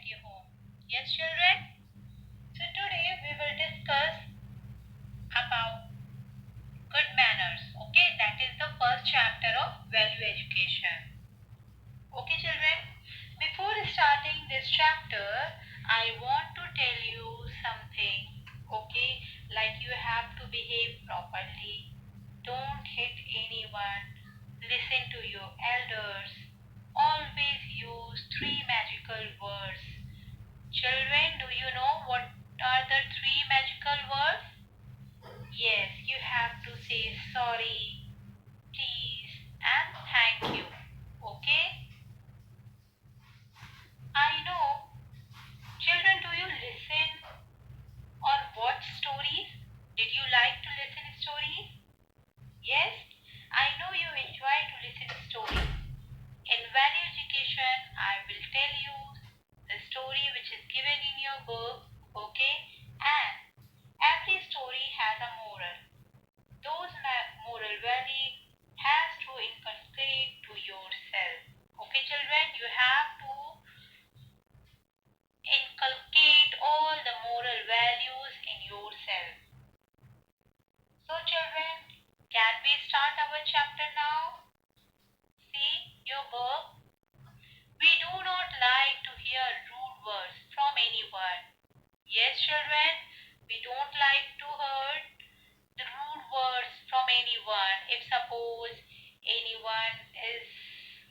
you home. Yes, children? So today we will discuss about good manners. Okay, that is the first chapter of value education. Okay, children? Before starting this chapter, I want to tell you something. Okay, like you have to behave properly. Don't hit anyone. Listen to your elders. Always use three magical words. Children, do you know what are the three magical words? Yes, you have to say sorry, please, and thank you. Okay? I know. Children, do you listen or watch stories? Did you like to listen to stories? Yes? I know you enjoy to listen to stories. In value education, I will tell you the story which is given in your book, okay? And every story has a moral. Those moral value has to inculcate to yourself. Okay, children, you have to inculcate all the moral values in yourself. So, children, can we start our chapter now? See your book. We do not like to hear rude words from anyone. Yes, children, we don't like to hear the rude words from anyone. If suppose anyone is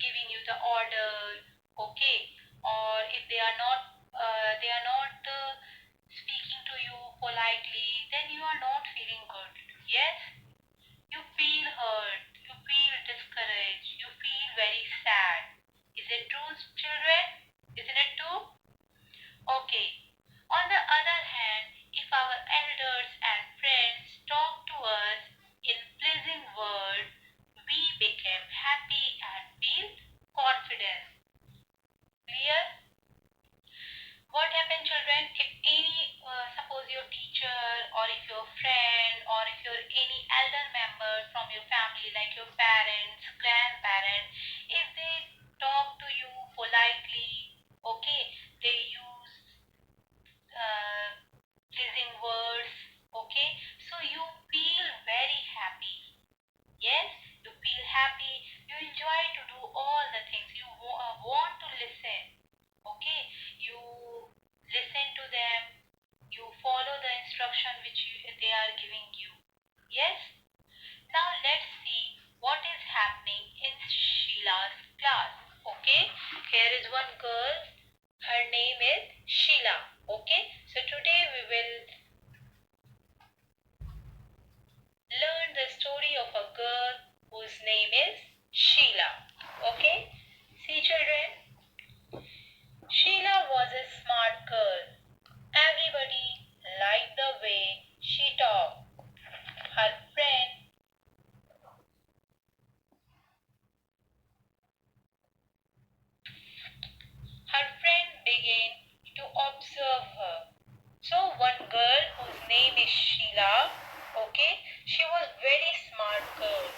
giving you the order, okay, or if they are not speaking to you politely, then you are not feeling good. Yes, you feel hurt, you feel discouraged, you feel very sad. Is it true, children? Isn't it true? Okay. On the other hand, if our elders and friends talk to us in pleasing words, we become happy and feel confident. Clear? What happens, children, if suppose your teacher or if your friend or if your any elder member from your family like your parents, grandparents, if they talk to you politely, okay, they use pleasing words, okay, so you feel very happy. Yes, you feel happy, you enjoy to do all the things, you want to listen, okay, you listen to them, you follow the instruction which they are giving you. Yes, now let's see what is happening in Sheila's class. Okay, here is one girl, her name is Sheila. Okay, so today we will learn the story of a girl whose name is Sheila. Okay, see, children, Sheila was a smart girl. Everybody liked the way she talked. Her friend began to observe her. So one girl whose name is Sheila, okay, she was very smart girl.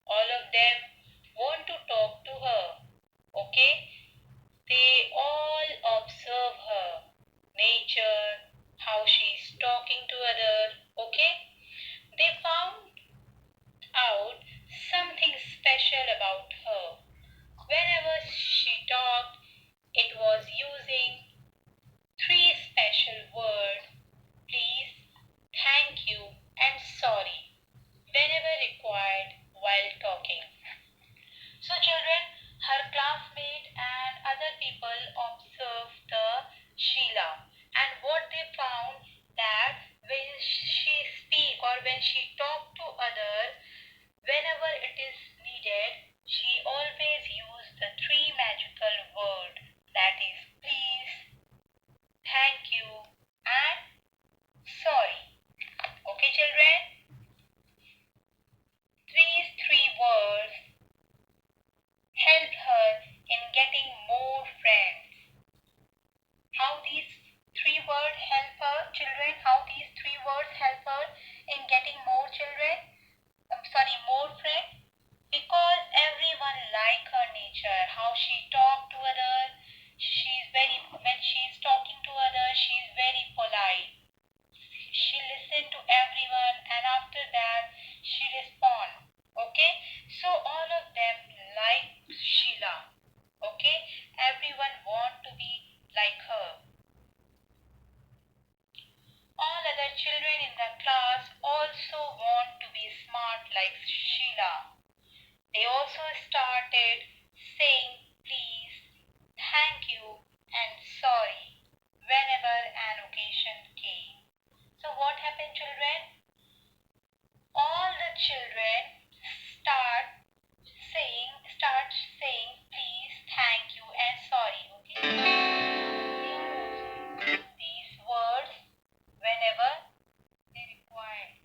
All of them want to talk to her, okay. They all observe her nature, how she's talking to others, okay. They found out something special about her. Whenever she talked, it was using three special words: please, thank you, and sorry, whenever required while talking. So, children, her classmates and other people observed the Sheila, and what they found that when she speak or when she talk to others, whenever it is needed, she always use the three magical words, that is please, thank you, and sorry. Okay, children? These three words help her in getting more friends. How these three words help her, children? How these three words help her in getting more children? More friends? Because everyone like her nature, how she talk to others. She is very she's talking to others, she's very polite. She listened to everyone and after that she respond. Okay, so all of them like Sheila. Okay, everyone want to be like her. All other children in the class also want to be smart like Sheila. They also started saying please, thank you and sorry whenever an occasion came. So what happened, children? All the children start saying please, thank you and sorry. Okay? They are also using these words whenever they require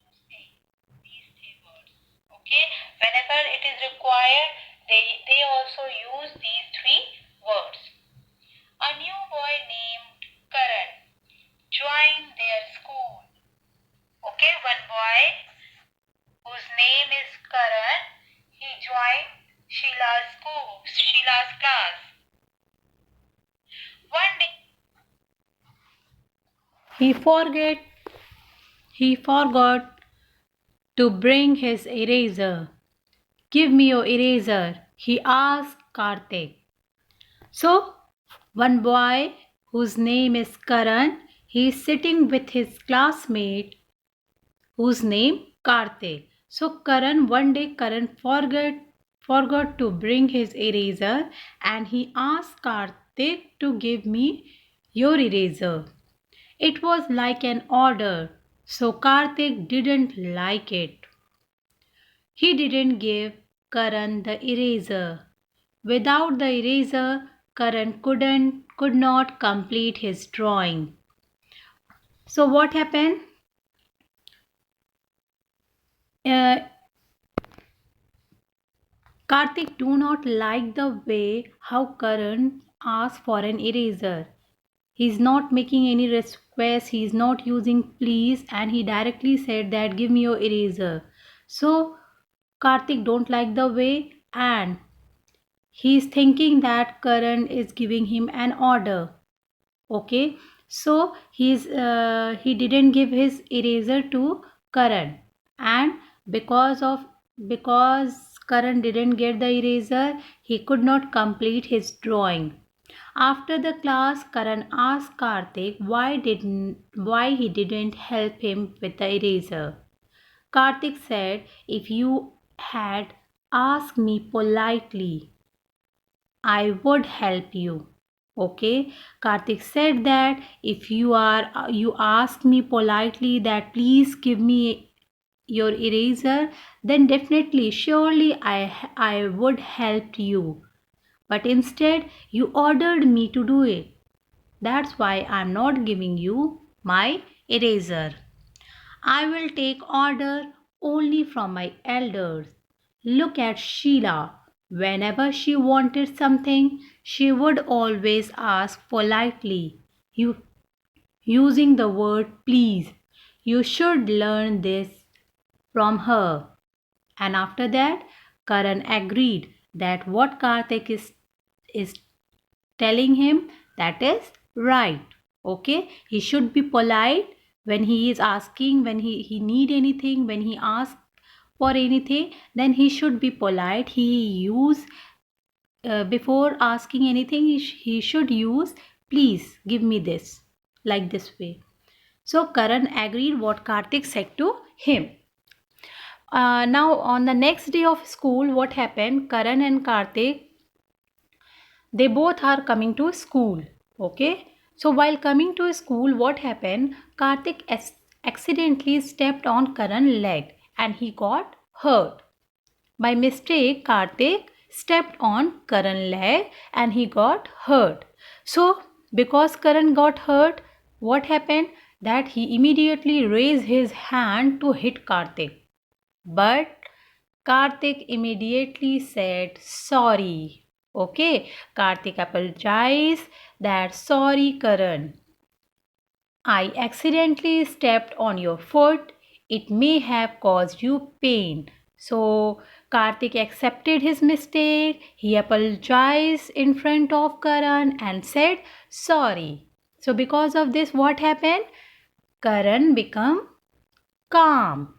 to say these three words. Okay? Whenever it is required, they also use these three words. A new boy named Karan joined their school. Okay, one boy whose name is Karan, he joined Sheila's class. One day he forgot to bring his eraser. Give me your eraser, he asked Karthik. So, one boy whose name is Karan, he is sitting with his classmate whose name Karthik. So one day Karan forgot to bring his eraser and he asked Karthik to give me your eraser. It was like an order, so Karthik didn't like it. He didn't give Karan the eraser. Without the eraser, Karan could not complete his drawing. So what happened? Uh, Karthik do not like the way how Karan asks for an eraser. He's not making any request, he's not using please, and he directly said that give me your eraser. So Karthik don't like the way and he's thinking that Karan is giving him an order. Okay, so he didn't give his eraser to Karan, and because Karan didn't get the eraser, he could not complete his drawing. After the class, Karan asked Karthik why he didn't help him with the eraser. Karthik said, if you had asked me politely, I would help you. Okay, Karthik said that if you ask me politely that please give me your eraser, then definitely surely I would help you. But instead you ordered me to do it. That's why I'm not giving you my eraser. I will take order only from my elders. Look at Sheila. Whenever she wanted something, she would always ask politely, using the word please. You should learn this from her. And after that, Karan agreed that what Karthik is telling him, that is right. Okay, he should be polite when he is asking, when he need anything, when he asks for anything, then he should be polite. He use before asking anything, he should use please give me this, like this way. So Karan agreed what Karthik said to him. Now on the next day of school, what happened? Karan and Karthik, they both are coming to school. Okay, so while coming to school, what happened? Karthik accidentally stepped on Karan's leg and he got hurt. By mistake, Karthik stepped on Karan's leg and he got hurt. So because Karan got hurt, what happened? That he immediately raised his hand to hit Karthik, but Karthik immediately said sorry. Okay, Karthik apologized that sorry Karan, I accidentally stepped on your foot. It may have caused you pain. So Kartik accepted his mistake. He apologized in front of Karan and said sorry. So because of this, what happened? Karan became calm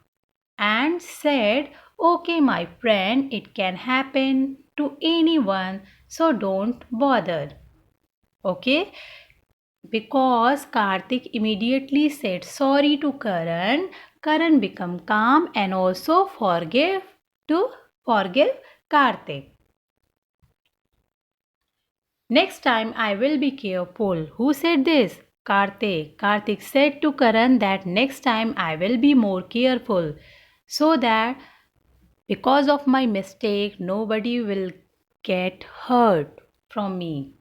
and said, okay, my friend, it can happen to anyone, so don't bother. Okay, because Kartik immediately said sorry to Karan, Karan became calm and also forgive Kartik. Next time I will be careful. Who said this? Kartik. Kartik said to Karan that next time I will be more careful so that because of my mistake nobody will get hurt from me.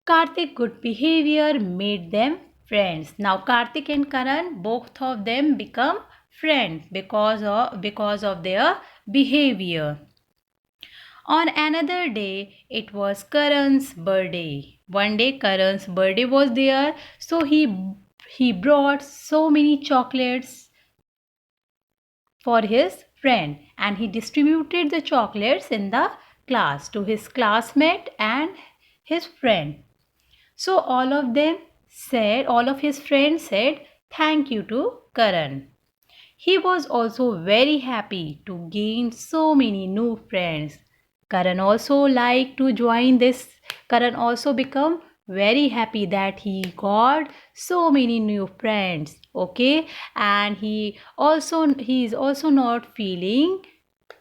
Karthik good behavior made them friends. Now Karthik and Karan, both of them become friends because of their behavior. On another day, it was Karan's birthday. One day Karan's birthday was there, so he brought so many chocolates for his friend and he distributed the chocolates in the class to his classmate and his friend. So all of his friends said thank you to Karan. He was also very happy to gain so many new friends. Karan also liked to join this. Karan also become very happy that he got so many new friends. Okay, and he is also not feeling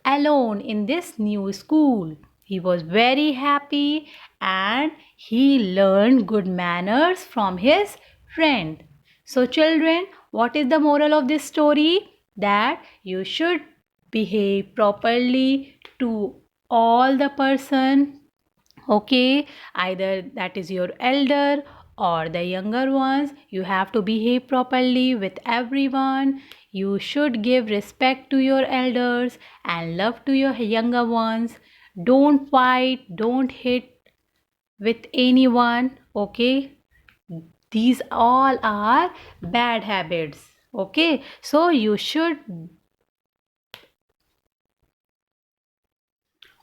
alone in this new school. He was very happy and he learned good manners from his friend. So, children, what is the moral of this story? That you should behave properly to all the person, okay, either that is your elder or the younger ones. You have to behave properly with everyone. You should give respect to your elders and love to your younger ones. Don't fight, don't hit with anyone, okay. These all are bad habits, okay. So you should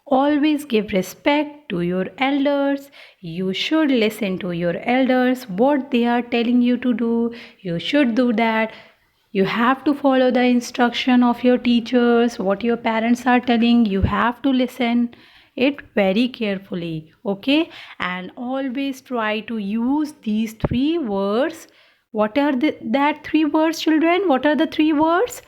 always give respect to your elders. You should listen to your elders, what they are telling you to do. You should do that. You have to follow the instruction of your teachers, what your parents are telling. You have to listen it very carefully, okay? And always try to use these three words. What are that three words, children? What are the three words?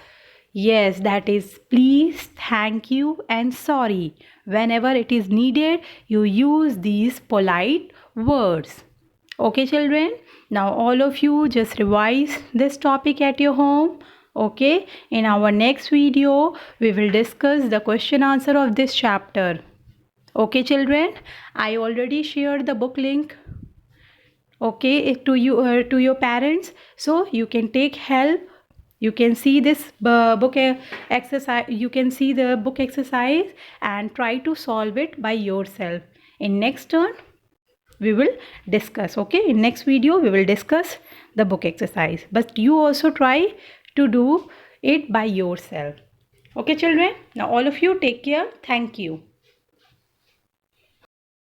Yes, that is please, thank you, and sorry. Whenever it is needed, you use these polite words. Okay, children? Now, all of you just revise this topic at your home. Okay, in our next video, we will discuss the question answer of this chapter. Okay, children? I already shared the book link, okay, to you, to your parents, so you can take help. You can see this book exercise. You can see the book exercise and try to solve it by yourself. In next turn we will discuss, okay, in next video we will discuss the book exercise, but you also try to do it by yourself. Okay, children, now all of you take care. Thank you.